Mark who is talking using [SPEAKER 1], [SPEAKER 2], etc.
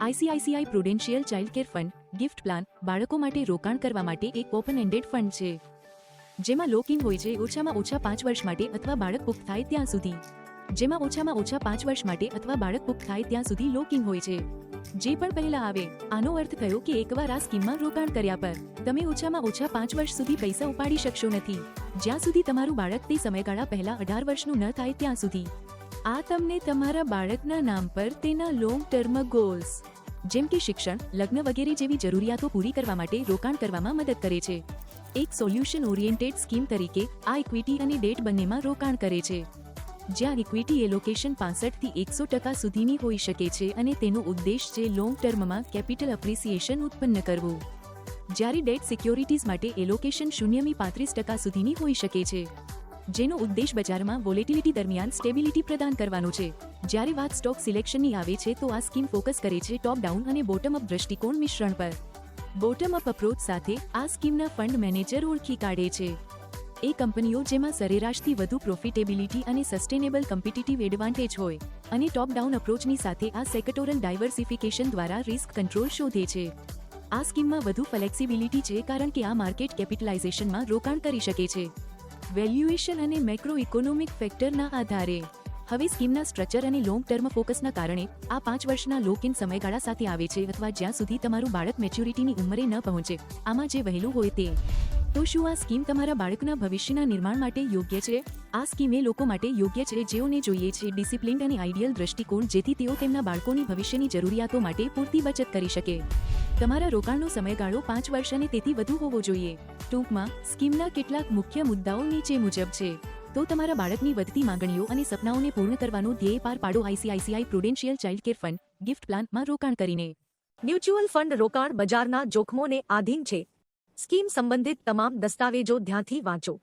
[SPEAKER 1] ICICI Prudential child care fund gift plan બાળકો માટે રોકાણ કરવા માટે એક ઓપન એન્ડેડ ફંડ છે, જેમાં લોક ઇન હોય છે ઓછામાં ઓછા 5 વર્ષ માટે અથવા બાળક પુખ્ત થાય ત્યાં સુધી. જેમાં ઓછામાં ઓછા 5 વર્ષ માટે અથવા બાળક પુખ્ત થાય ત્યાં સુધી લોક ઇન હોય છે. જે પણ પહેલા આવે, આનો અર્થ થયો કે એકવાર આ સ્કીમમાં રોકાણ કર્યા પર તમે ઓછામાં ઓછા 5 વર્ષ સુધી પૈસા ઉપાડી શકશો નથી, જ્યાં સુધી તમારું બાળક તે સમયગાળા પહેલા 18 વર્ષનું ન થાય ત્યાં સુધી. આ તમને તમારા બાળકના નામ પર તેના લોંગ ટર્મ ગોલ્સ જેમ કે શિક્ષણ, લગ્ન વગેરે જેવી જરૂરિયાતો પૂરી કરવા માટે રોકાણ કરવામાં મદદ કરે છે. એક સોલ્યુશન ઓરિએન્ટેડ સ્કીમ તરીકે આ ઇક્વિટી અને ડેટ બંનેમાં રોકાણ કરે છે, જ્યાં ઇક્વિટી એલોકેશન 65 થી 100% સુધીની હોઈ શકે છે અને તેનો ઉદ્દેશ છે લોંગ ટર્મમાં કેપિટલ એપ્રિસિએશન ઉત્પન્ન કરવું, જ્યારે ડેટ સિક્યોરિટીઝ માટે એલોકેશન 0 થી 35% સુધીની હોઈ શકે છે, જેનો ઉદ્દેશ બજારમાં વોલેટિલિટી દરમિયાન સ્ટેબિલિટી પ્રદાન કરવાનો છે. જ્યારે વાત સ્ટોક સિલેક્શનની આવે છે તો આ સ્કીમ ફોકસ કરે છે ટોપ ડાઉન અને બોટમ અપ દૃષ્ટિકોણ મિશ્રણ પર. બોટમ અપ અપ્રોચ સાથે આ સ્કીમના ફંડ મેનેજર ઓળખી કાઢે છે એ કંપનીઓ જેમાં સરેરાશથી વધુ પ્રોફિટેબિલિટી અને સસ્ટેનેબલ કોમ્પિટિટિવ એડવાન્ટેજ હોય, અને ટોપ ડાઉન અપ્રોચની સાથે આ સેક્ટોરલ ડાયવર્સિફિકેશન દ્વારા રિસ્ક કંટ્રોલ શોધે છે. આ સ્કીમમાં વધુ ફ્લેક્સિબિલિટી છે કારણ કે આ માર્કેટ કેપિટલાઇઝેશનમાં રોકાણ કરી શકે છે, વેલ્યુએશન અને મેક્રો ઇકોનોમિક ફેક્ટરના આધારે. હવે સ્કીમના સ્ટ્રક્ચર અને લોંગ ટર્મ ફોકસના કારણે આ 5 વર્ષના લોક ઇન સમયગાળા સાથે આવે છે અથવા જ્યાં સુધી તમારું બાળક મેચ્યોરિટીની ઉંમરે ન પહોંચે, આમાં જે વહેલું હોય તે. તો શું આ સ્કીમ તમારા બાળકના ભવિષ્યના નિર્માણ માટે યોગ્ય છે? આ સ્કીમ એ લોકો માટે યોગ્ય છે જેઓને જોઈએ છે ડિસિપ્લિન્ડ અને આઈડિયલ દૃષ્ટિકોણ, જેથી તેઓ તેમના બાળકોની ભવિષ્યની જરૂરિયાતો માટે પૂરતી બચત કરી શકે. તમારા રોકાણનો સમયગાળો 5 વર્ષ અને તેથી વધુ હોવો જોઈએ. ટૂંકમાં, સ્કીમના કેટલાક મુખ્ય મુદ્દાઓ નીચે મુજબ છે. તો તમારા બાળકની વધતી માંગણીઓ અને સપનાઓને પૂર્ણ કરવાનો ધ્યેય પાર પાડો ICICI Prudential child care fund gift પ્લાનમાં રોકાણ કરીને.
[SPEAKER 2] મ્યુચ્યુઅલ ફંડ રોકાણ બજારના જોખમોને આધીન છે. સ્કીમ સંબંધિત તમામ દસ્તાવેજો ધ્યાનથી વાંચો.